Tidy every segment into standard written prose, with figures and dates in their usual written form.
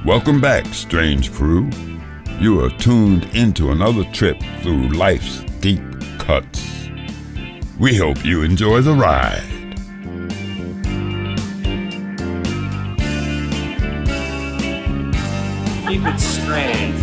Welcome back, strange crew. You are tuned into another trip through life's deep cuts. We hope you enjoy the ride. Keep it strange.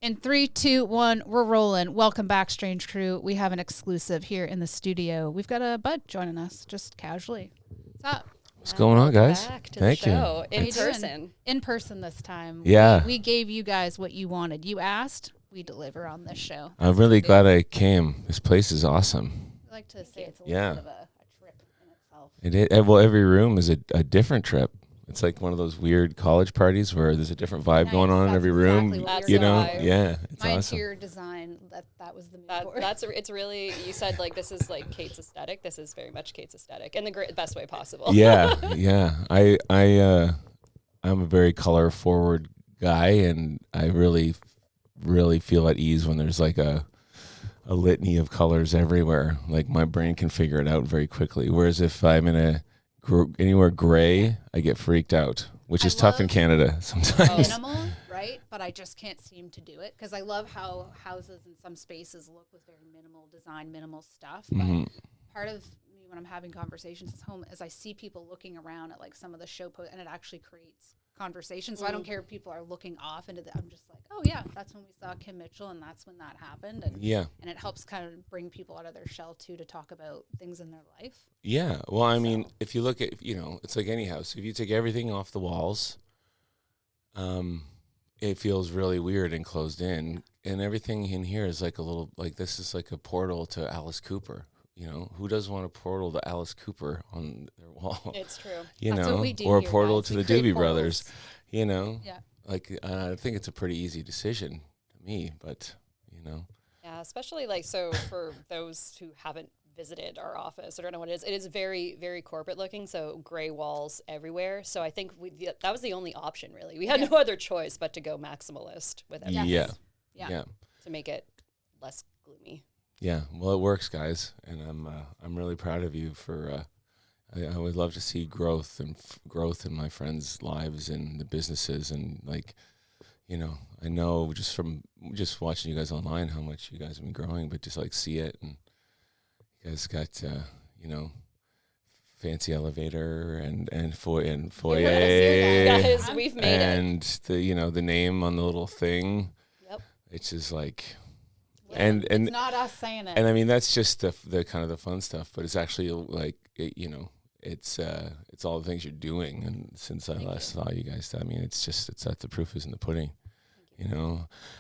In 3, 2, 1, we're rolling. Welcome back, strange crew. We have an exclusive here in the studio. We've got a bud joining us, just casually. What's up? What's going on, guys? Back to Thank the show. you. In person. In person this time. Yeah. We gave you guys what you wanted. You asked, we deliver on this show. I'm really glad I came. This place is awesome. I like to say it's a Yeah. little bit of a trip in itself. It is, well, every room is a different trip. It's like one of those weird college parties where there's a different vibe going on in every room. Exactly what You you're know, saying. yeah, it's My awesome. interior design, that was the mood board. It's really, you said like this is like Kate's aesthetic. This is very much Kate's aesthetic in the best way possible. Yeah, yeah. I'm a very color forward guy, and I really feel at ease when there's like a litany of colors everywhere. Like my brain can figure it out very quickly. Whereas if I'm in anywhere gray, I get freaked out, which is tough in Canada sometimes. Minimal, right? But I just can't seem to do it because I love how houses in some spaces look with very minimal design, minimal stuff. But part of me when I'm having conversations at home is I see people looking around at like some of the show posts and it actually creates conversation. So I don't care if people are looking off into I'm just like, oh yeah, that's when we saw Kim Mitchell and that's when that happened. And and it helps kind of bring people out of their shell too to talk about things in their life. Yeah. Well, I mean, if you look at, it's like any house. If you take everything off the walls, it feels really weird and closed in. And everything in here is like a little, like this is like a portal to Alice Cooper. You know, who doesn't want a portal to Alice Cooper on their wall? It's true. That's what we do or a here, portal guys. to We the create Doobie portals. Brothers. You know, Yeah. like I think it's a pretty easy decision to me, but Yeah, especially like so for those who haven't visited our office or don't know what it is very, very corporate looking. So gray walls everywhere. So I think that was the only option really. We had no other choice but to go maximalist with everything. Yeah. To make it less gloomy. Yeah, well, it works, guys, and I'm really proud of you for. I would love to see growth in my friends' lives and the businesses, and like, I know just from watching you guys online how much you guys have been growing, but just like see it, and you guys got fancy elevator and foyer. Guys, we've made and the name on the little thing. Yep, it's just like. And it's not us saying it. And I mean that's just the kind of the fun stuff, but it's actually like it's all the things you're doing. And since I last saw you guys, I mean it's that the proof is in the pudding,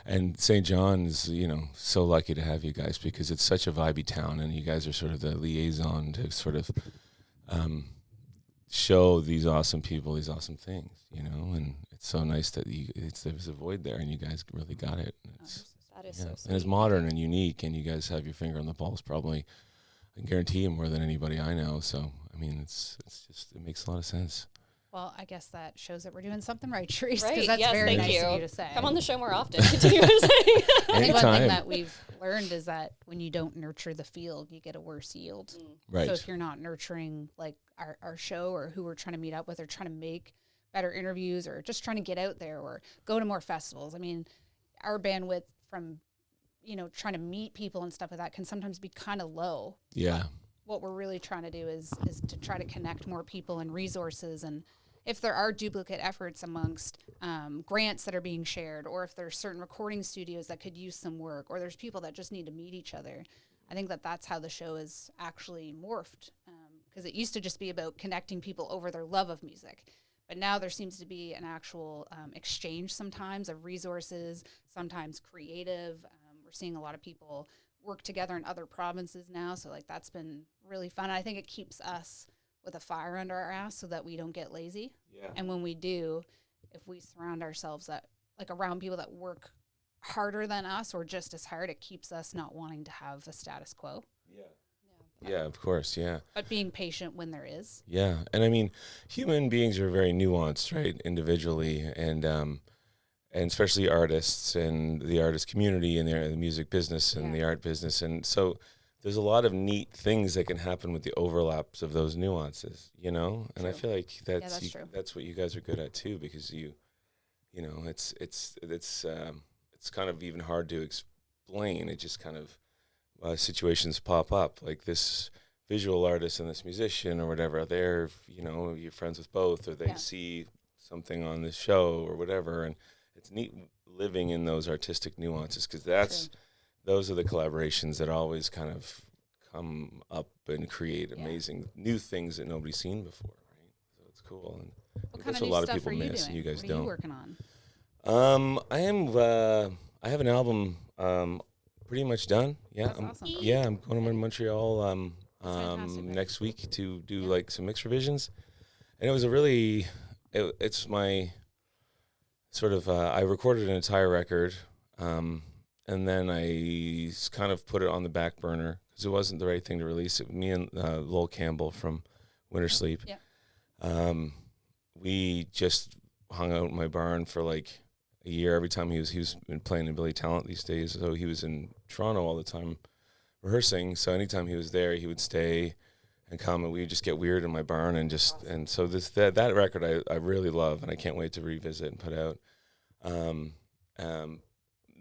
And St. John's, so lucky to have you guys because it's such a vibey town, and you guys are sort of the liaison to sort of show these awesome people these awesome things, And it's so nice that there's a void there, and you guys really got it. That is so sweet. And it's modern and unique, and you guys have your finger on the pulse probably, I can guarantee you, more than anybody I know. So, I mean, it's just, it makes a lot of sense. Well, I guess that shows that we're doing something right, Therese, Right. because that's Yes, very thank nice you. of you to say. Come on the show more often. Continue what I'm saying. I think one thing Anytime. that we've learned is that when you don't nurture the field, you get a worse yield. Right. So if you're not nurturing like our show or who we're trying to meet up with or trying to make better interviews or just trying to get out there or go to more festivals. I mean, our bandwidth from trying to meet people and stuff like that can sometimes be kind of low. Yeah. What we're really trying to do is to try to connect more people and resources. And if there are duplicate efforts amongst grants that are being shared, or if there's certain recording studios that could use some work, or there's people that just need to meet each other, I think that's how the show is actually morphed. Because it used to just be about connecting people over their love of music. But now there seems to be an actual exchange sometimes of resources, sometimes creative. We're seeing a lot of people work together in other provinces now. So like that's been really fun. And I think it keeps us with a fire under our ass so that we don't get lazy. Yeah. And when we do, if we surround ourselves around people that work harder than us or just as hard, it keeps us not wanting to have a status quo. Yeah, of course, yeah. But being patient when there is. Yeah, and I mean, human beings are very nuanced, right, individually, and especially artists and the artist community and the music business and the art business. And so there's a lot of neat things that can happen with the overlaps of those nuances, And I True. feel like that's true. that's what you guys are good at too, because it's kind of even hard to explain. It just kind of situations pop up, like this visual artist and this musician or whatever. They're you're friends with both, or they Yeah. see something on this show or whatever, and it's neat living in those artistic nuances, because those are the collaborations that always kind of come up and create amazing new things that nobody's seen before, right? So it's cool, and What kind that's of what a new lot of stuff people are you miss, doing? and you guys what are don't. you working on? I have an album pretty much done. Yeah, That's awesome. I'm going to Montreal That's fantastic, right? next week to do Yeah. like some mix revisions, and it was it's my sort of I recorded an entire record, and then I kind of put it on the back burner because it wasn't the right thing to release. It me and Lowell Campbell from Winter Sleep. Yeah. We just hung out in my barn for like a year. Every time he's been playing in Billy Talent these days, so he was in Toronto all the time rehearsing. So anytime he was there, he would stay and come, and we would just get weird in my barn and so that record I really love, and I can't wait to revisit and put out.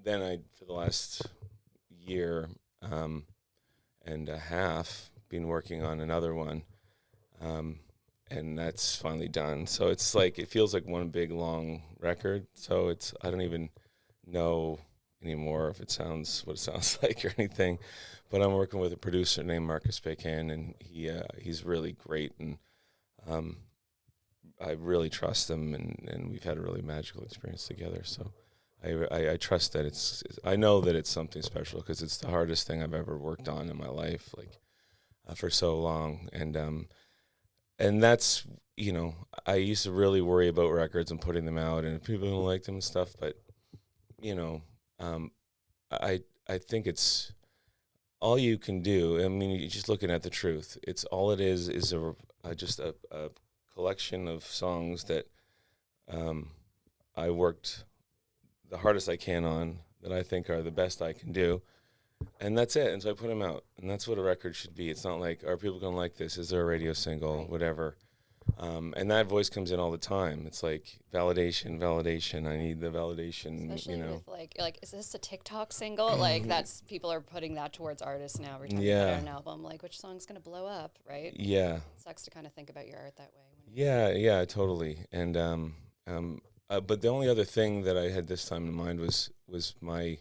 Then I, for the last year and a half, been working on another one. And that's finally done. So it's like, it feels like one big long record. So I don't even know anymore if it sounds what it sounds like or anything. But I'm working with a producer named Marcus Bacon, and he's really great, and I really trust him, and we've had a really magical experience together. So I trust that I know that it's something special, because it's the hardest thing I've ever worked on in my life, like for so long. And that's, I used to really worry about records and putting them out, and if people don't like them and stuff. But, I think it's all you can do. I mean, you're just looking at the truth. It's all it is just a collection of songs that I worked the hardest I can on, that I think are the best I can do. And that's it. And so I put them out. And that's what a record should be. It's not like, are people going to like this? Is there a radio single? Whatever. And that voice comes in all the time. It's like validation. I need the validation, Especially with like, is this a TikTok single? Like, that's, people are putting that towards artists now. Every time they put out an album, like, which song's going to blow up, right? Yeah. It sucks to kind of think about your art that way. Yeah, totally. And but the only other thing that I had this time in mind was my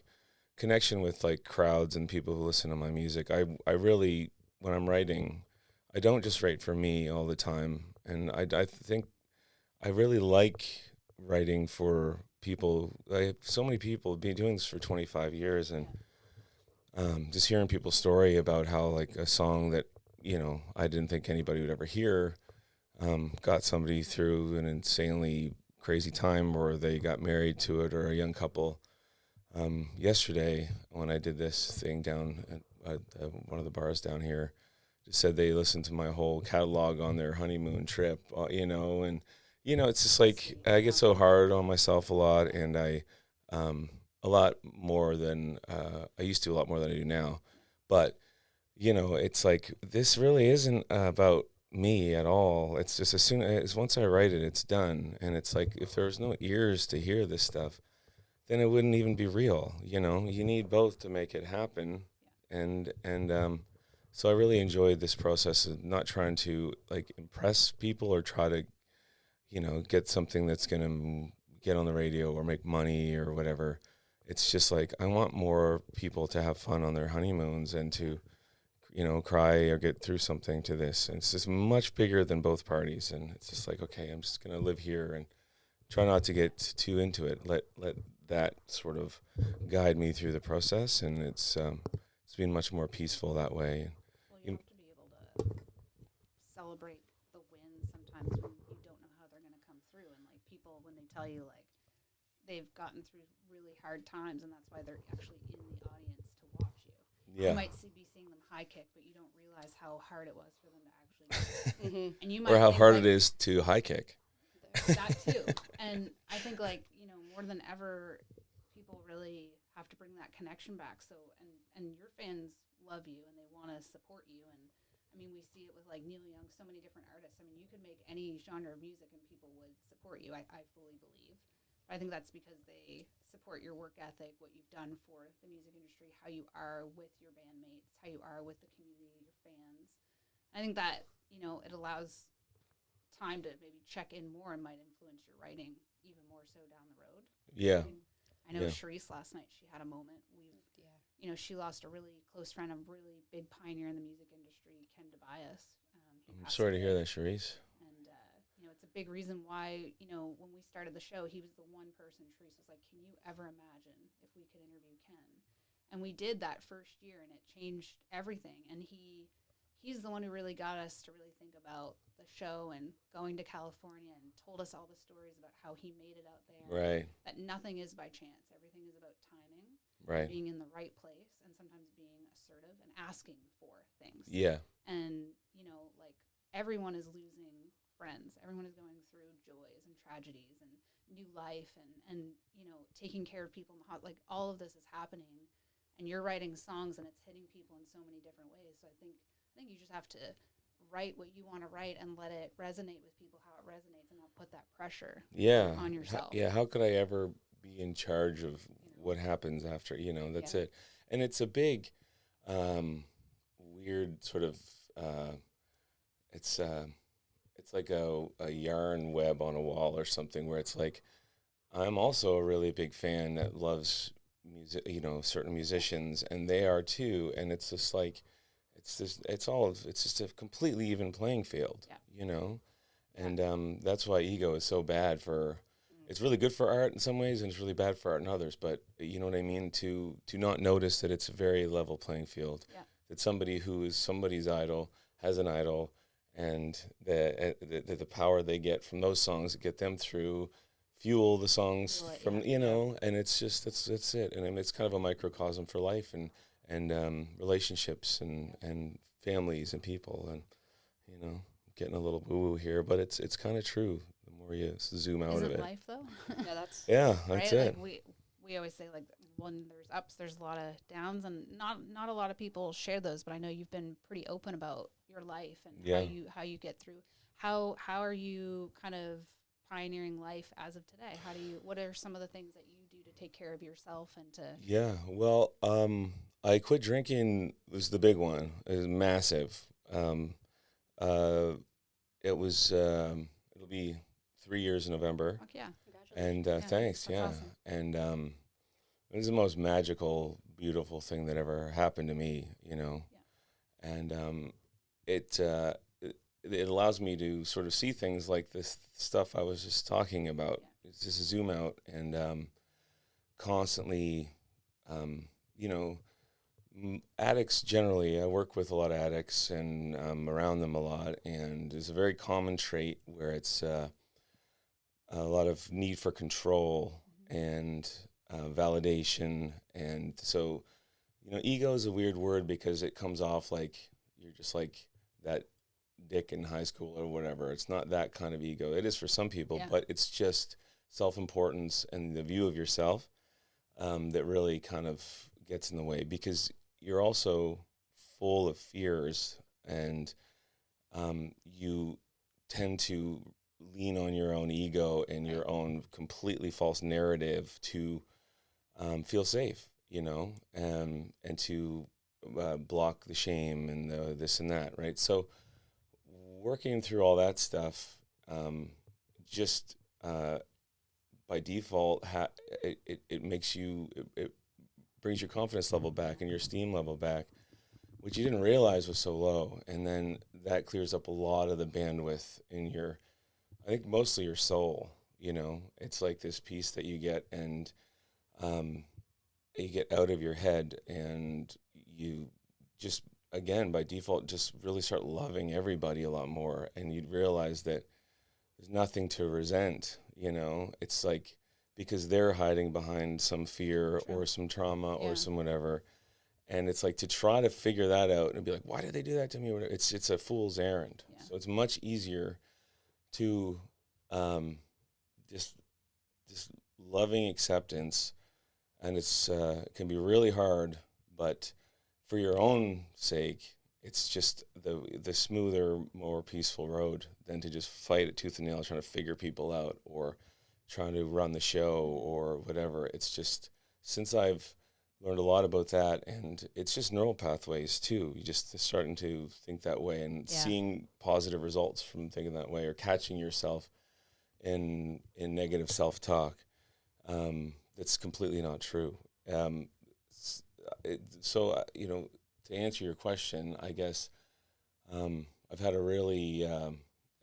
connection with like crowds and people who listen to my music. I really, when I'm writing, I don't just write for me all the time. And I think I really like writing for people. I have so many people been doing this for 25 years, and just hearing people's story about how like a song that, I didn't think anybody would ever hear, got somebody through an insanely crazy time, or they got married to it, or a young couple. Yesterday, when I did this thing down at one of the bars down here, just said they listened to my whole catalog on their honeymoon trip, and it's just like I get so hard on myself a lot, and a lot more than I used to, a lot more than I do now. But it's like, this really isn't about me at all. It's just as soon as once I write it, it's done. And it's like, if there's no ears to hear this stuff, then it wouldn't even be real. You need both to make it happen. And so I really enjoyed this process of not trying to like impress people or try to, get something that's going to get on the radio or make money or whatever. It's just like, I want more people to have fun on their honeymoons and to, cry or get through something to this. And it's just much bigger than both parties. And it's just like, okay, I'm just going to live here and try not to get too into it. Let that sort of guide me through the process. And it's been much more peaceful that way. Well, you have to be able to celebrate the wins sometimes when you don't know how they're going to come through. And like, people, when they tell you like they've gotten through really hard times, and that's why they're actually in the audience to watch you. Yeah. You might be seeing them high kick, but you don't realize how hard it was for them to actually get it. And you might Or how think, hard like, it is to high kick. that too. And I think like, more than ever, people really have to bring that connection back. So, and your fans love you and they want to support you. And I mean, we see it with like Neil Young, so many different artists. I mean, you could make any genre of music and people would support you. I fully believe. I think that's because they support your work ethic, what you've done for the music industry, how you are with your bandmates, how you are with the community, your fans. I think that, you know, it allows time to maybe check in more and might influence your writing even more so down the road. Yeah. I know Yeah. Charisse last night, she had a moment. You know, she lost a really close friend, a really big pioneer in the music industry, Ken Tobias. He I'm passed sorry to hear away. that, Charisse. And, you know, it's a big reason why, you know, when we started the show, he was the one person, Charisse was like, can you ever imagine if we could interview Ken? And we did that first year, and it changed everything. And he's the one who really got us to really think about the show and going to California, and told us all the stories about how he made it out there. Right. That nothing is by chance. Everything is about timing, Right. being in the right place, and sometimes being assertive and asking for things. Yeah. And, you know, like, everyone is losing friends. Everyone is going through joys and tragedies and new life and you know, taking care of people in the like, all of this is happening, and you're writing songs and it's hitting people in so many different ways. So I think you just have to write what you want to write and let it resonate with people how it resonates, and not put that pressure Yeah. on yourself. Yeah. How could I ever be in charge of what happens after, you know, that's it. And it's a big, weird sort of, it's like a yarn web on a wall or something, where it's like, I'm also a really big fan that loves music, you know, certain musicians, and they are too. And it's just like, it's just a completely even playing field, you know? And that's why ego is so bad for, it's really good for art in some ways, and it's really bad for art in others. But you know what I mean? To not notice that it's a very level playing field, that somebody who is somebody's idol has an idol, and the power they get from those songs that get them through fuel the songs from, you know, and it's just, that's it. And I mean, it's kind of a microcosm for life and relationships and families and people, and, you know, getting a little woo-woo here, but it's kind of true the more you zoom out of it. Life, though? That's right? it. Like we always say, like, when there's ups, there's a lot of downs, and not a lot of people share those, but I know you've been pretty open about your life and how you get through. How are you kind of pioneering life as of today? What are some of the things that you do to take care of yourself and to... Yeah, well, I quit drinking was the big one. It was massive. It was, it'll be 3 years in November. Fuck yeah. And thanks, That's awesome. And it was the most magical, beautiful thing that ever happened to me, you know. Yeah. And it allows me to sort of see things like this stuff I was just talking about. Yeah. It's just a zoom out and constantly, you know, addicts generally, I work with a lot of addicts and I'm around them a lot, and there's a very common trait where it's a lot of need for control and validation. And so, you know, ego is a weird word because it comes off like you're just like that dick in high school or whatever. It's not that kind of ego. It is for some people, but it's just self-importance and the view of yourself that really kind of gets in the way, because you're also full of fears, and you tend to lean on your own ego and your own completely false narrative to feel safe, you know, and to block the shame and this and that, right? So working through all that stuff, just by default, it makes you, it brings your confidence level back and your esteem level back, which you didn't realize was so low. And then that clears up a lot of the bandwidth in your, I think mostly your soul, you know. It's like this piece that you get, and you get out of your head, and you just, again, by default, just really start loving everybody a lot more. And you'd realize that there's nothing to resent, you know. It's like, because they're hiding behind some fear or some trauma or some whatever. And it's like to try to figure that out and be like, why did they do that to me? It's a fool's errand. Yeah. So it's much easier to just loving acceptance. And it's it can be really hard, but for your own sake, it's just the smoother, more peaceful road than to just fight it tooth and nail, trying to figure people out or trying to run the show or whatever. It's just, since I've learned a lot about that, and it's just neural pathways too. You just starting to think that way and seeing positive results from thinking that way, or catching yourself in negative self-talk. That's completely not true. To answer your question, I guess I've had a really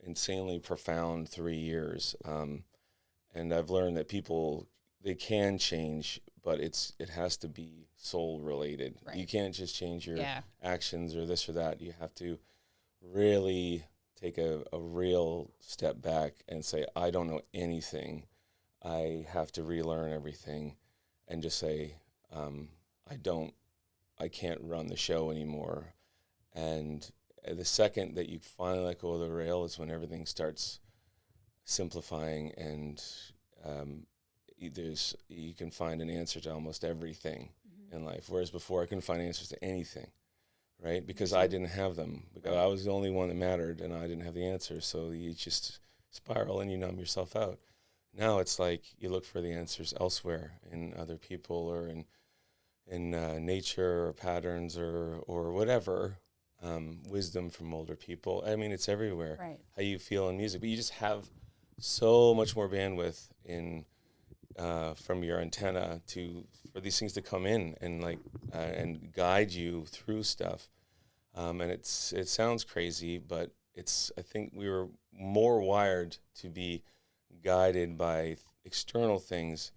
insanely profound 3 years, and I've learned that people, they can change, but it has to be soul related. Right. You can't just change your actions or this or that. You have to really take a real step back and say, I don't know anything. I have to relearn everything, and just say, I can't run the show anymore. And the second that you finally let go of the rail is when everything starts simplifying, and you can find an answer to almost everything in life. Whereas before I couldn't find answers to anything, right? Because I didn't have them. Because I was the only one that mattered, and I didn't have the answers. So you just spiral and you numb yourself out. Now it's like you look for the answers elsewhere, in other people, or in nature, or patterns, or whatever, wisdom from older people. I mean, it's everywhere. Right. How you feel in music, but you just have so much more bandwidth in from your antenna for these things to come in and and guide you through stuff. And it sounds crazy, but I think we were more wired to be guided by external things,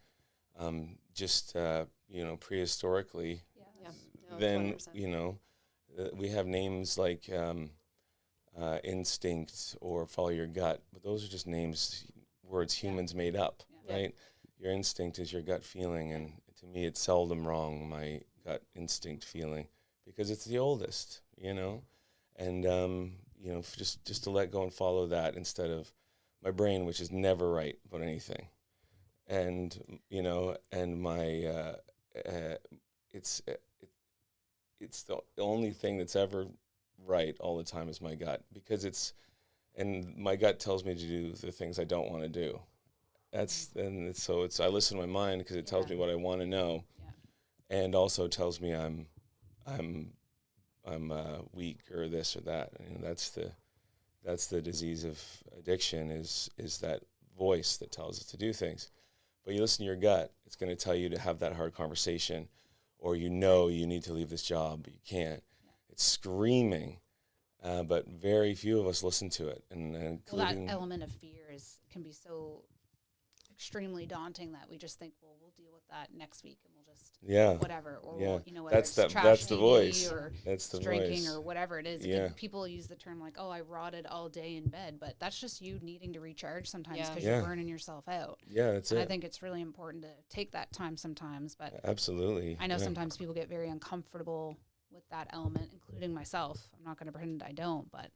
prehistorically. Yeah. No, Then 100%. We have names like instinct or follow your gut, but those are just words humans made up, right? Your instinct is your gut feeling, and to me, it's seldom wrong, my gut instinct feeling, because it's the oldest, and just to let go and follow that instead of my brain, which is never right about anything, and and my it's the only thing that's ever right all the time is my gut, because my gut tells me to do the things I don't want to do. I listen to my mind because it tells me what I want to know, and also tells me I'm weak or this or that. That's the disease of addiction, is that voice that tells us to do things. But you listen to your gut, it's going to tell you to have that hard conversation, or you need to leave this job, but you can't. It's screaming, but very few of us listen to it. And including, that element of fear can be so extremely daunting that we just think, well, we'll deal with that next week, and we'll just whatever, or whether that's it's trash that's the TV voice, or that's the drinking voice, or whatever it is. People use the term like, oh, I rotted all day in bed, but that's just you needing to recharge sometimes because you're burning yourself out. That's it. I think it's really important to take that time sometimes, but absolutely, I know sometimes people get very uncomfortable with that element, including myself. I'm not going to pretend I don't, but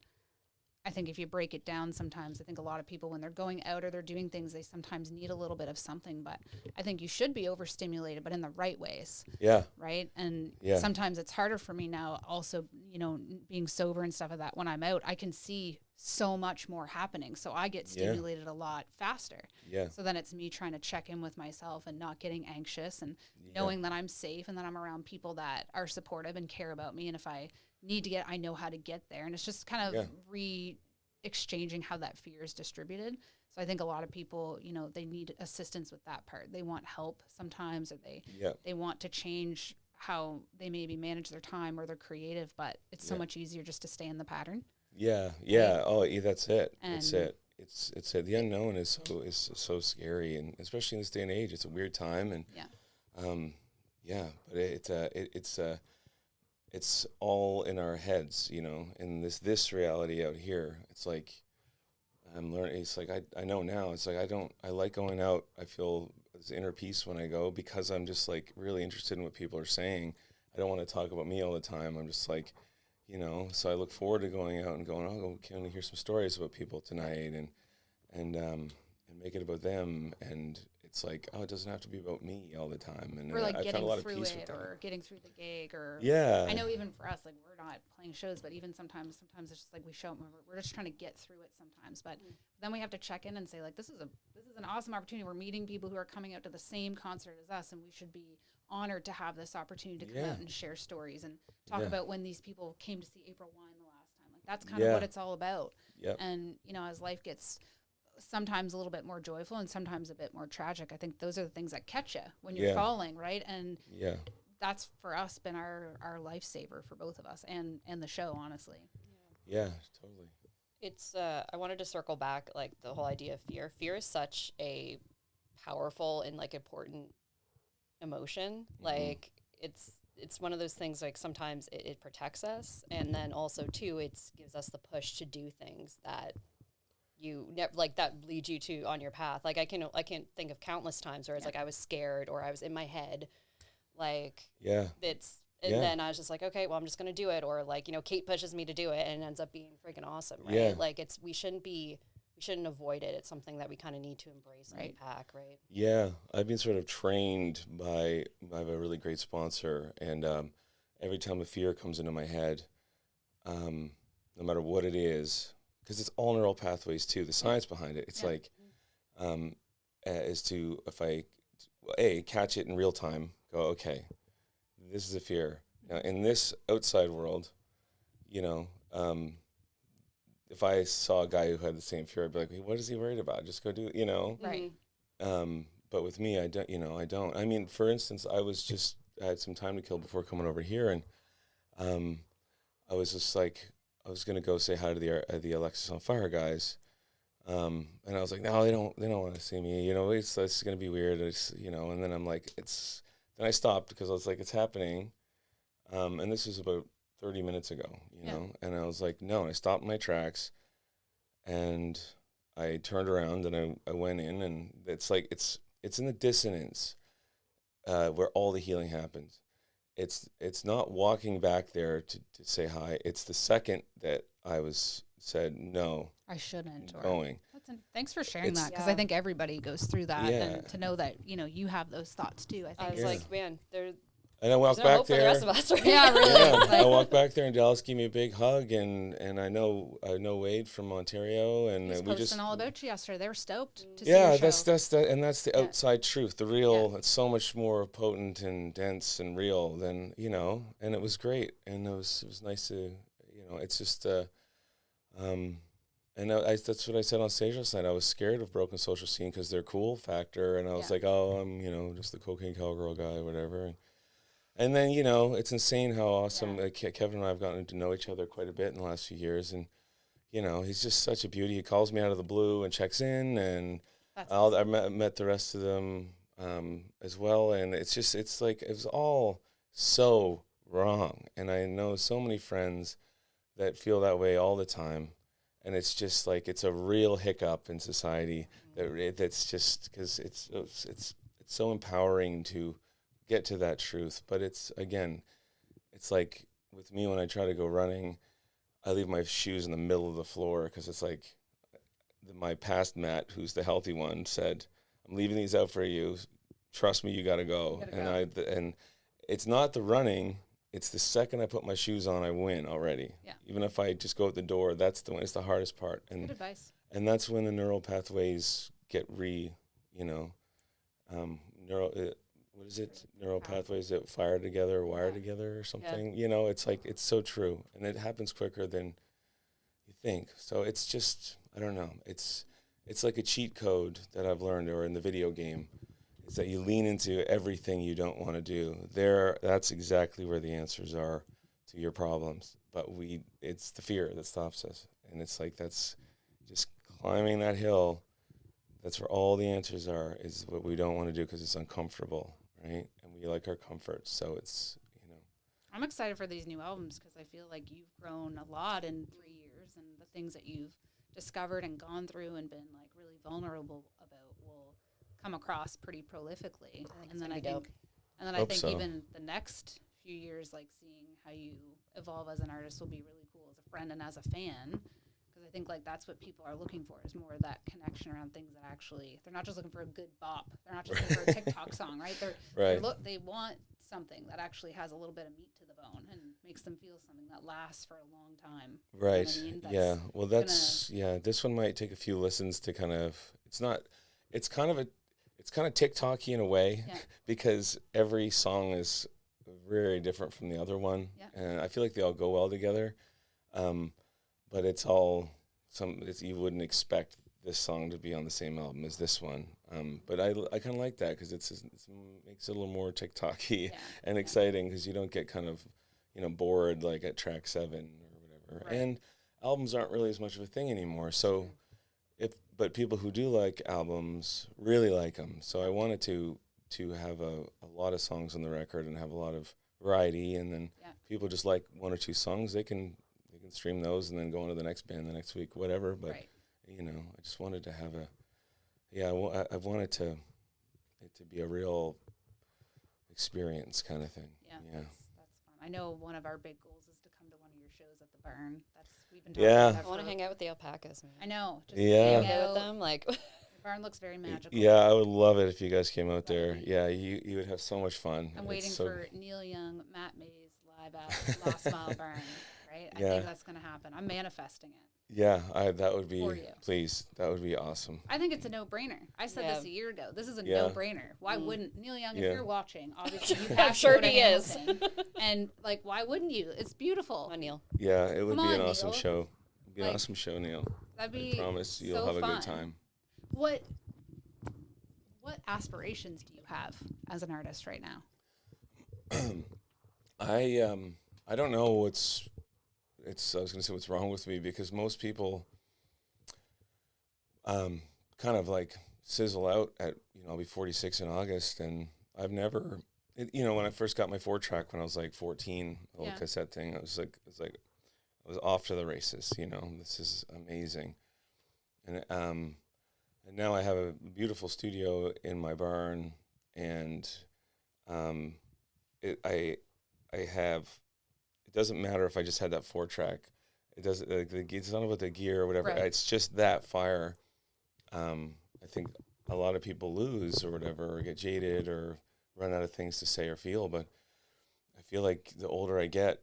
I think if you break it down sometimes, I think a lot of people, when they're going out or they're doing things, they sometimes need a little bit of something, but I think you should be overstimulated, but in the right ways. Yeah. Right. And sometimes it's harder for me now also, being sober and stuff like that. When I'm out, I can see so much more happening. So I get stimulated a lot faster. Yeah. So then it's me trying to check in with myself and not getting anxious and knowing that I'm safe and that I'm around people that are supportive and care about me. And if I need to I know how to get there. And it's just kind of exchanging how that fear is distributed. So I think a lot of people, they need assistance with that part. They want help sometimes, or they want to change how they maybe manage their time or they're creative, but it's so much easier just to stay in the pattern. Yeah. Yeah. Oh, that's it. That's it. It's the unknown is so scary, and especially in this day and age, it's a weird time. And but it's all in our heads, and this reality out here, it's like I'm learning. It's like I know now. It's like I like going out. I feel this inner peace when I go, because I'm just like really interested in what people are saying. I don't want to talk about me all the time. I'm just like, so I look forward to going out and going, oh, can we hear some stories about people tonight, and make it about them. And it's like, oh, it doesn't have to be about me all the time. And Or like I found a getting lot of through peace with it, that. or getting through the gig, or Yeah. I know even for us, like we're not playing shows, but even sometimes it's just like we show up and we're just trying to get through it sometimes. But then we have to check in and say, like, this is an awesome opportunity. We're meeting people who are coming out to the same concert as us, and we should be honored to have this opportunity to come Yeah. out and share stories and talk Yeah. about when these people came to see April Wine the last time. Like that's kind of what it's all about. Yep. And as life gets sometimes a little bit more joyful and sometimes a bit more tragic, I think those are the things that catch you when you're falling, right? And Yeah. that's for us been our lifesaver for both of us and the show, honestly. Yeah, totally. It's I wanted to circle back, like the whole idea of fear. Fear is such a powerful and like important emotion. Like it's one of those things, like sometimes it protects us, and then also too it gives us the push to do things that you never, like, that lead you to on your path. Like I can't think of countless times where it's like I was scared or I was in my head, like then I was just like, okay, well I'm just gonna do it, or like Kate pushes me to do it and it ends up being freaking awesome, right? Like we shouldn't avoid it. It's something that we kind of need to embrace and unpack, right? Yeah, I've been sort of trained by I have a really great sponsor, and every time a fear comes into my head, no matter what it is, because it's all neural pathways too. The science behind it, it's like, is to, if I catch it in real time, go, okay, this is a fear. Now in this outside world, if I saw a guy who had the same fear, I'd be like, what is he worried about? Just go do it, Right. But with me, I don't. I mean, for instance, I had some time to kill before coming over here, and I was just like, I was gonna go say hi to the Alexis on Fire guys, and I was like, no, they don't want to see me. It's gonna be weird. And then I'm like, then I stopped because I was like, it's happening, and this was about 30 minutes ago, and I was like, no, and I stopped in my tracks, and I turned around and I went in, and it's like, it's in the dissonance where all the healing happens. It's not walking back there to say hi. It's the second that I said, no, I shouldn't. Going. Thanks for sharing that, because I think everybody goes through that, and to know that, you have those thoughts too. I was like, man, and I walked no back hope there. for the rest of us, right? Yeah, really. I walked back there, and Dallas gave me a big hug, and I know Wade from Ontario, and He's we posting all about you yesterday. They were stoked to see yeah, your that's show. that's the outside truth, the real. It's so much more potent and dense and real than and it was great, and it was nice to it's just and that's what I said on stage last night. I was scared of Broken Social Scene because their cool factor, and I was like, oh, I'm just the cocaine cowgirl guy, or whatever. And then, it's insane how awesome Kevin and I have gotten to know each other quite a bit in the last few years. And, he's just such a beauty. He calls me out of the blue and checks in. And I met the rest of them as well. And it's like, it was all so wrong. And I know so many friends that feel that way all the time. And it's just like, it's a real hiccup in society that's just because it's so empowering to get to that truth. But it's like with me, when I try to go running, I leave my shoes in the middle of the floor, because it's like my past Matt, who's the healthy one, said, I'm leaving these out for you. Trust me, you got to go. And it's not the running. It's the second I put my shoes on, I win already. Yeah. Even if I just go out the door, that's the one. It's the hardest part. And good advice. And that's when the neural pathways get what is it? Neural pathways that fire together, or wire together, or something. Yeah. It's like, it's so true, and it happens quicker than you think. So it's just, I don't know. It's like a cheat code that I've learned, or in the video game, is that you lean into everything you don't want to do. That's exactly where the answers are to your problems. But it's the fear that stops us, and it's like, that's just climbing that hill. That's where all the answers are, is what we don't want to do, because it's uncomfortable, right? And we like our comfort. So it's, I'm excited for these new albums, because I feel like you've grown a lot in 3 years, and the things that you've discovered and gone through and been like really vulnerable about will come across pretty prolifically. And then I think so. Even the next few years, like seeing how you evolve as an artist will be really cool as a friend and as a fan. Because I think like that's what people are looking for, is more of that connection around things that actually, they're not just looking for a good bop. They're not just looking for a TikTok song, right? They want something that actually has a little bit of meat to the bone and makes them feel something that lasts for a long time. Right. You know what I mean? Yeah. Well, this one might take a few listens to kind of, it's kind of TikTok-y in a way, because every song is very different from the other one. Yeah. And I feel like they all go well together. But it's you wouldn't expect this song to be on the same album as this one. But I kind of like that, because it makes it a little more TikTok-y and exciting, because you don't get kind of, bored like at track 7 or whatever. Right. And albums aren't really as much of a thing anymore. So but people who do like albums really like them. So I wanted to have a lot of songs on the record and have a lot of variety, and then people just like one or two songs, they can stream those and then go on to the next band the next week, whatever. But I just wanted to have I wanted it to be a real experience kind of thing. Yeah. That's fun. I know one of our big goals is to come to one of your shows at the Barn. We've been talking about that. I want to hang out with the alpacas, man. I know. Just hang out with them, like. The Barn looks very magical. Yeah, I would love it if you guys came out there. Yeah, you would have so much fun. I'm waiting for Neil Young, Matt Mays live at Lost Mile Barn, right? I think that's going to happen. I'm manifesting it. Yeah, that would be, please, that would be awesome. I think it's a no-brainer. I said this a year ago. This is a no-brainer. Why wouldn't Neil Young, if you're watching, obviously you have I'm sure to he is. And like, why wouldn't you? It's beautiful. Come on, Neil. Yeah, it would Come be on, an awesome Neil. show. It'd be an awesome show, Neil. That'd be I promise you'll have a good time. What aspirations do you have as an artist right now? I don't know I was going to say what's wrong with me, because most people kind of like sizzle out at, I'll be 46 in August, and I've never, when I first got my 4-track when I was like 14, the little cassette thing, I was off to the races, this is amazing. And now I have a beautiful studio in my barn, and it doesn't matter if I just had that 4-track. It doesn't, it's not about the gear or whatever. Right. It's just that fire. I think a lot of people lose or whatever, or get jaded or run out of things to say or feel. But I feel like the older I get,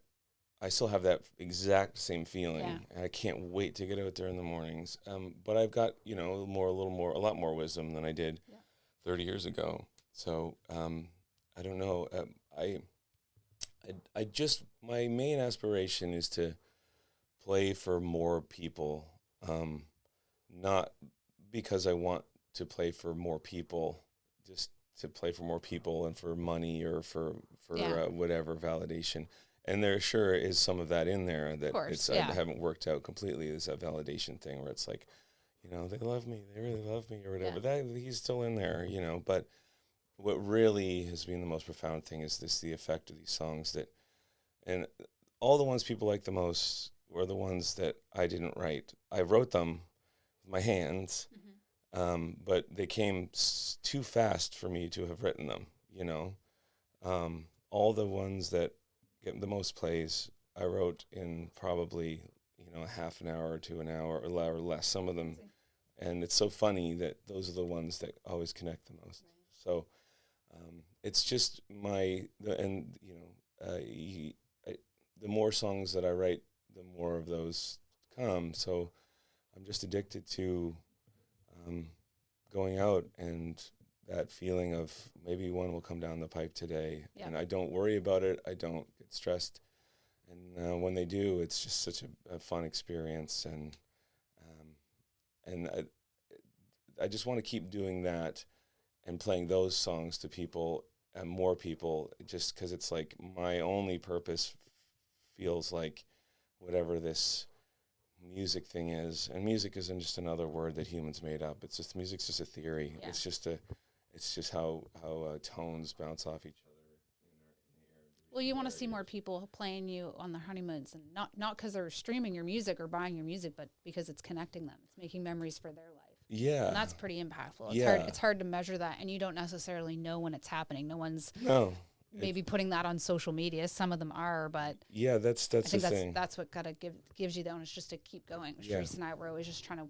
I still have that exact same feeling. Yeah. And I can't wait to get out there in the mornings. But I've got, a lot more wisdom than I did 30 years ago. So I don't know. I just, my main aspiration is to play for more people, not because I want to play for more people, just to play for more people and for money or for whatever validation. And there sure is some of that in there that I haven't worked out completely. Is that validation thing where it's like, they love me, they really love me or whatever. That he's still in there, But what really has been the most profound thing is the effect of these songs and all the ones people like the most were the ones that I didn't write. I wrote them with my hands, but they came too fast for me to have written them, All the ones that get the most plays, I wrote in probably, half an hour to an hour or less, some of them. And it's so funny that those are the ones that always connect the most. Right. So it's just the more songs that I write, the more of those come. So I'm just addicted to going out and that feeling of maybe one will come down the pipe today. Yeah. And I don't worry about it. I don't get stressed. And when they do, it's just such a fun experience. And I just want to keep doing that and playing those songs to people and more people, just because it's like my only purpose feels like whatever this music thing is, and music isn't just another word that humans made up. It's just music's just a theory. Yeah. It's just how tones bounce off each other. Well, you want to see more people playing you on their honeymoons, and not because they're streaming your music or buying your music, but because it's connecting them. It's making memories for their life. Yeah. And that's pretty impactful. It's hard to measure that, and you don't necessarily know when it's happening. No one's maybe putting that on social media. Some of them are, but Yeah, that's I the think thing. that's what gives you the onus just to keep going. Yeah. Teresa and I were always just trying to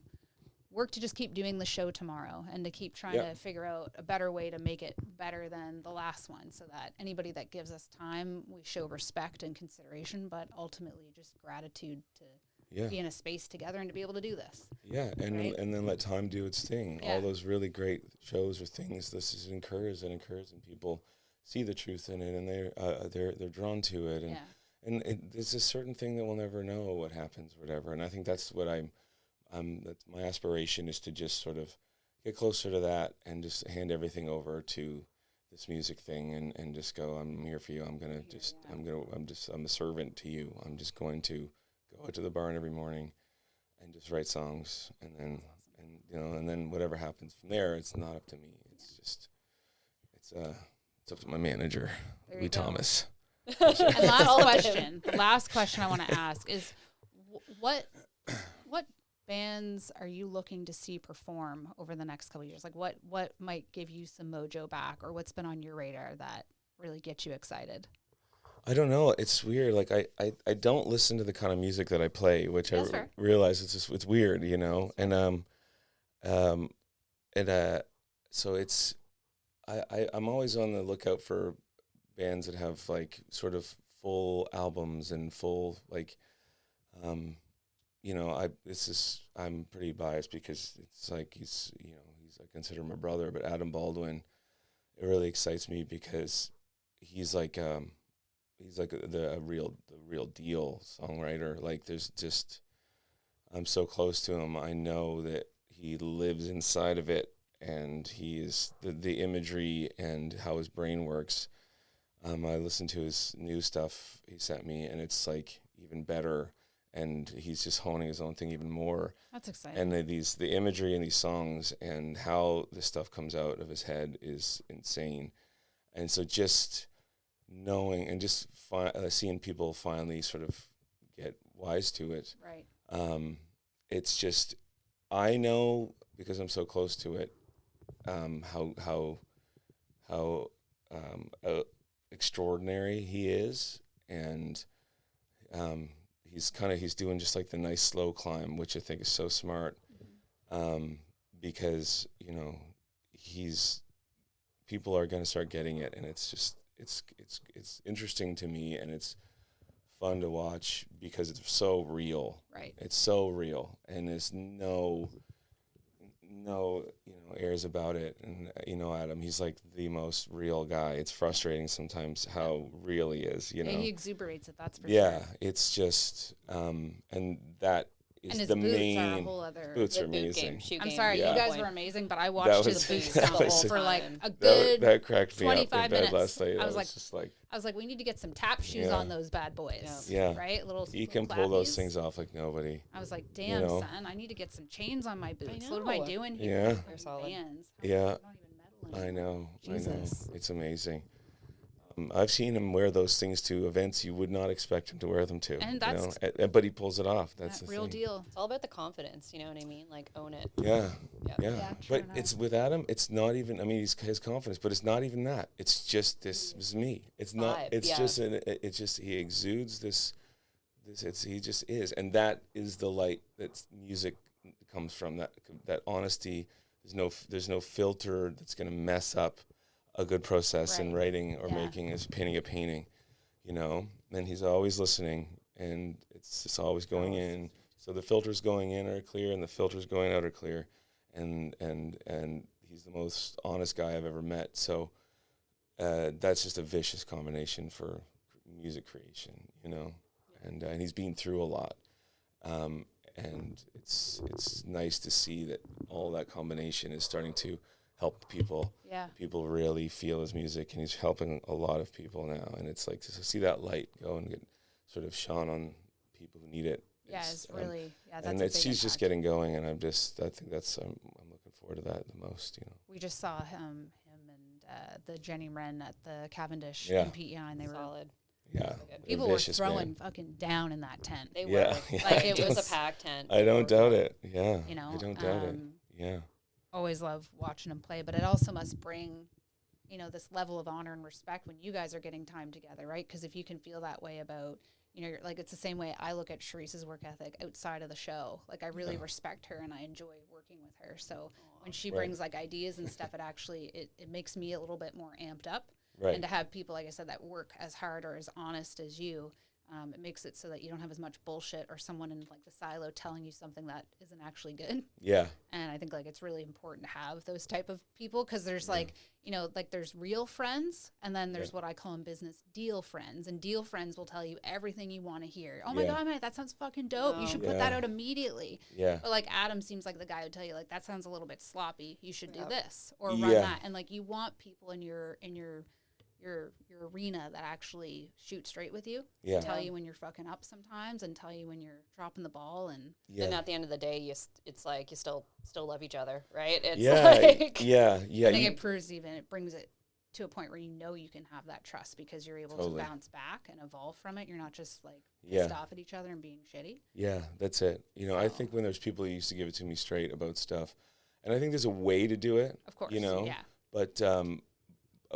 work to just keep doing the show tomorrow and to keep trying Yeah. to figure out a better way to make it better than the last one, so that anybody that gives us time, we show respect and consideration, but ultimately just gratitude to Yeah. be in a space together and to be able to do this. Yeah, and Right? and then let time do its thing. Yeah. All those really great shows or things, this is encouraged, and people see the truth in it, and they're drawn to it, and Yeah. there's a certain thing that we'll never know what happens, or whatever. And I think that's what that's my aspiration, is to just sort of get closer to that and just hand everything over to this music thing, and just go, I'm here for you. I'm a servant to you. I'm just going to go out to the barn every morning and just write songs, and then and then whatever happens from there, it's not up to me. It's just it's up to my manager, There Louis you go. Thomas. And the last question I want to ask is, what bands are you looking to see perform over the next couple of years? Like, what might give you some mojo back, or what's been on your radar that really gets you excited? I don't know. It's weird. Like I don't listen to the kind of music that I play, which That's fair. realize it's weird, so it's I'm always on the lookout for bands that have like sort of full albums and full like I'm pretty biased because it's like he's I consider my brother, but Adam Baldwin, it really excites me because he's like the real deal songwriter. Like there's just, I'm so close to him. I know that he lives inside of it, and he is the imagery and how his brain works. I listened to his new stuff he sent me, and it's like even better. And he's just honing his own thing even more. That's exciting. And the imagery in these songs and how this stuff comes out of his head is insane. And so just knowing and just seeing people finally sort of get wise to it. Right. It's just, I know because I'm so close to it, how extraordinary he is, and he's doing just like the nice slow climb, which I think is so smart, because people are going to start getting it, and it's just it's interesting to me, and it's fun to watch because it's so real. Right. It's so real, and there's no airs about it. And Adam, he's like the most real guy. It's frustrating sometimes how real he is. Yeah, he exuberates it. That's for Yeah, sure. it's just and that is And his the boots main. are a whole other. Boots are The boot game, amazing. shoe I'm game, sorry, Yeah. you guys point. were amazing, but I watched was- his boots that double was- for like a That, good that cracked me up in 25 bed minutes. last night. I was like, just like, we need to get some tap shoes Yeah. on those bad boys. Yeah. Right? Little. you can little pull those flappies. things off like nobody. I was like, damn, know. son, I need to get some chains on my boots. What am I know. doing here? Yeah. They're solid. Bands. Yeah. They're not even metal I anymore. know. Jesus. It's amazing. I've seen him wear those things to events you would not expect him to wear them to. And that's- but he pulls it off. That's That the real thing. deal. It's all about the confidence, you know what I mean? Like, own it. Yeah. Yeah. Yeah. Yeah, true But enough. it's with Adam, it's not even, I mean, he's his confidence, but it's not even that. It's just this is me. It's not, Vibe, it's yeah. it's just, he exudes he just is. And that is the light that music comes from, that honesty. There's no filter that's going to mess up a good process in Right. writing or Yeah. making as painting a painting, and he's always listening, and it's just always going in. So the filters going in are clear, and the filters going out are clear, and he's the most honest guy I've ever met. So that's just a vicious combination for music creation, and he's been through a lot, and it's nice to see that all that combination is starting to help people. Yeah. People really feel his music, and he's helping a lot of people now. And it's like to see that light go and get sort of shone on people who need it. Yeah, it's really, that's and a it's big she's just impact. getting going, and I think that's I'm looking forward to that the most. We just saw him and the Jenny Wren at the Cavendish Yeah. in PEI, and they were Solid. Yeah, Good. people were vicious, throwing man. fucking down in that tent. They Yeah, were. yeah, Like, I it was don't- a packed tent. I don't doubt it. Yeah, You know, I don't doubt it. Yeah, Always love watching him play, but it also must bring you know, this level of honor and respect when you guys are getting time together, right? Because if you can feel that way about, you know, like it's the same way I look at Sharice's work ethic outside of the show. Like I really respect her and I enjoy working with her. So when she brings like ideas and stuff, it makes me a little bit more amped up. Right. And to have people, like I said, that work as hard or as honest as you, it makes it so that you don't have as much bullshit or someone in like the silo telling you something that isn't actually good. Yeah. And I think like it's really important to have those type of people because there's like, you know, like there's real friends and then there's what I call in business deal friends. And deal friends will tell you everything you want to hear. Oh my God, mate, that sounds fucking dope. You should put that out immediately. Yeah. But like Adam seems like the guy who tell you like that sounds a little bit sloppy. You should do this or run Yeah. that. And like you want people in your arena that actually shoot straight with you, tell you when you're fucking up sometimes, and tell you when you're dropping the ball, and then at the end of the day, it's like you still love each other, right? It's I think it brings it to a point where you know you can have that trust because you're able to bounce back and evolve from it. You're not just like pissed off at each other and being shitty. Yeah, that's it. You know, I think when there's people who used to give it to me straight about stuff, and I think there's a way to do it. Of course, you know,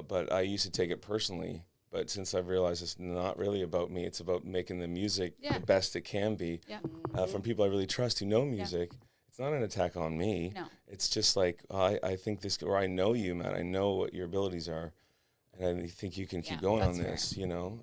but I used to take it personally. But since I've realized it's not really about me, it's about making the music the best it can be from people I really trust who know music. It's not an attack on me. No. It's just like, I think this, or I know you, Matt. I know what your abilities are, and I think you can keep going on this, you know.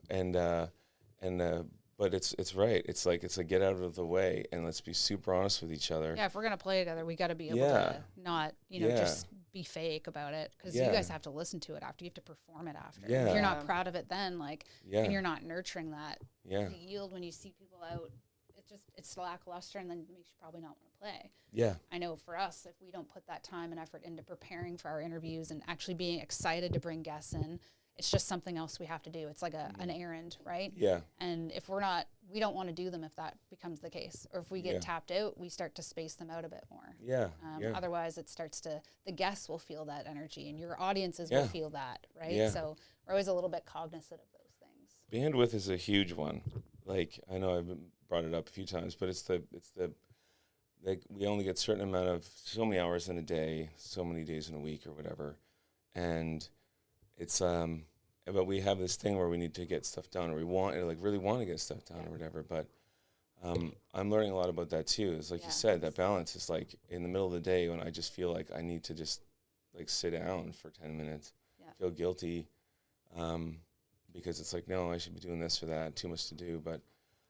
But it's right. It's like get out of the way and let's be super honest with each other. Yeah, if we're gonna play together, we got to be able to not, you know, just be fake about it because you guys have to listen to it after. You have to perform it after. Yeah. If you're not proud of it, then like, and you're not nurturing that the yield when you see people out, it's lackluster, and then it makes you probably not want to play. Yeah. I know for us, if we don't put that time and effort into preparing for our interviews and actually being excited to bring guests in, it's just something else we have to do. It's like an errand, right? Yeah. And if we don't want to do them if that becomes the case. Or if we get tapped out, we start to space them out a bit more. Yeah. Otherwise, the guests will feel that energy and your audiences will feel that, right? Yeah. So we're always a little bit cognizant of those things. Bandwidth is a huge one. Like, I know I've brought it up a few times, but it's the like we only get a certain amount of so many hours in a day, so many days in a week or whatever. And it's but we have this thing where we need to get stuff done, or we really want to get stuff done or whatever. But I'm learning a lot about that too. It's like you said, that balance is like in the middle of the day when I just feel like I need to just like sit down for 10 minutes, feel guilty, because it's like, no, I should be doing this or that, too much to do. But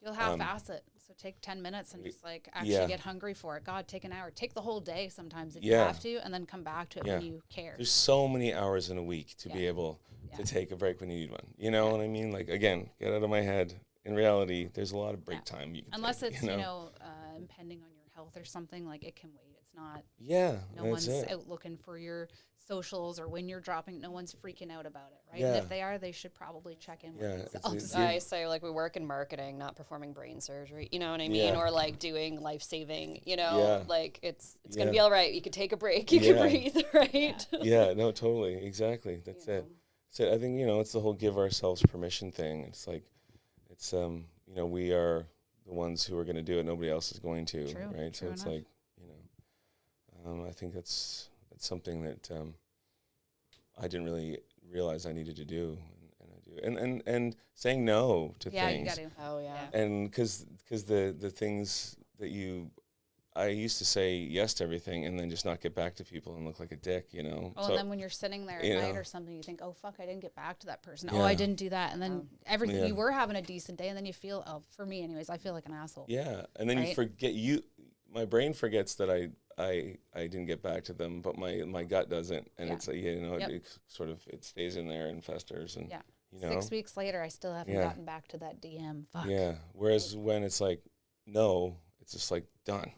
you'll half-ass it. So take 10 minutes and just like actually get hungry for it. God, take an hour. Take the whole day sometimes if you have to, and then come back to it when you care. There's so many hours in a week to be able to take a break when you need one. You know what I mean? Like, again, get out of my head. In reality, there's a lot of break time you can unless take, it's, you know, impending on your health or something, like it can wait. It's not. Yeah, no one's out looking for your socials or when you're dropping. No one's freaking out about it, right? Yeah. And if they are, they should probably check in with themselves. I say, like, we work in marketing, not performing brain surgery, you know what I mean? Or like doing life-saving, you know, like it's going to be all right. You can take a break. You can breathe, right? Yeah, no, totally. Exactly. That's it. So I think, you know, it's the whole give ourselves permission thing. It's like, it's, you know, we are the ones who are going to do it. Nobody else is going to, right? So it's like, you know, I think that's something that I didn't really realize I needed to do, and I do. And saying no to things. Yeah, you got to. Oh, yeah. And because the things that I used to say yes to everything and then just not get back to people and look like a dick, you know. Oh, and then when you're sitting there at night or something, you think, oh, fuck, I didn't get back to that person. Oh, I didn't do that. And then everything, you were having a decent day, and then you feel, for me anyways, I feel like an asshole. Yeah, and then you forget, my brain forgets that I didn't get back to them, but my gut doesn't. And it's like, you know, it sort of, it stays in there and festers. And, you know. 6 weeks later, I still haven't gotten back to that DM. Fuck. Yeah, whereas when it's like, no, it's just like done.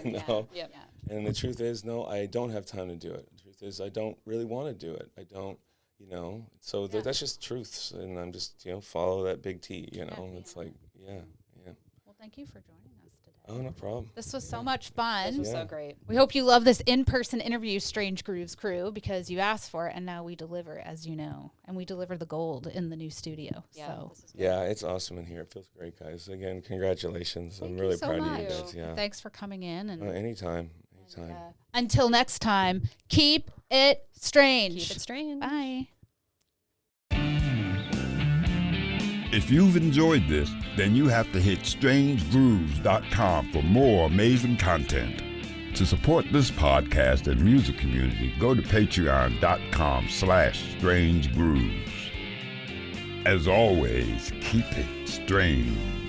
You know? Yeah. And the truth is, no, I don't have time to do it. The truth is, I don't really want to do it. I don't, you know. So that's just truths, and I'm just, you know, follow that big T. You know, it's like, Well, thank you for joining us today. Oh, no problem. This was so much fun. This was so great. We hope you love this in-person interview, Strange Grooves crew, because you asked for it, and now we deliver, as you know. And we deliver the gold in the new studio. Yeah, so. It's awesome in here. It feels great, guys. Again, congratulations. I'm really proud of you guys. Yeah. Thanks for coming in. And anytime. until next time, keep it strange. Keep it strange. Bye. If you've enjoyed this, then you have to hit strangegrooves.com for more amazing content. To support this podcast and music community, go to patreon.com/strangegrooves. As always, keep it strange.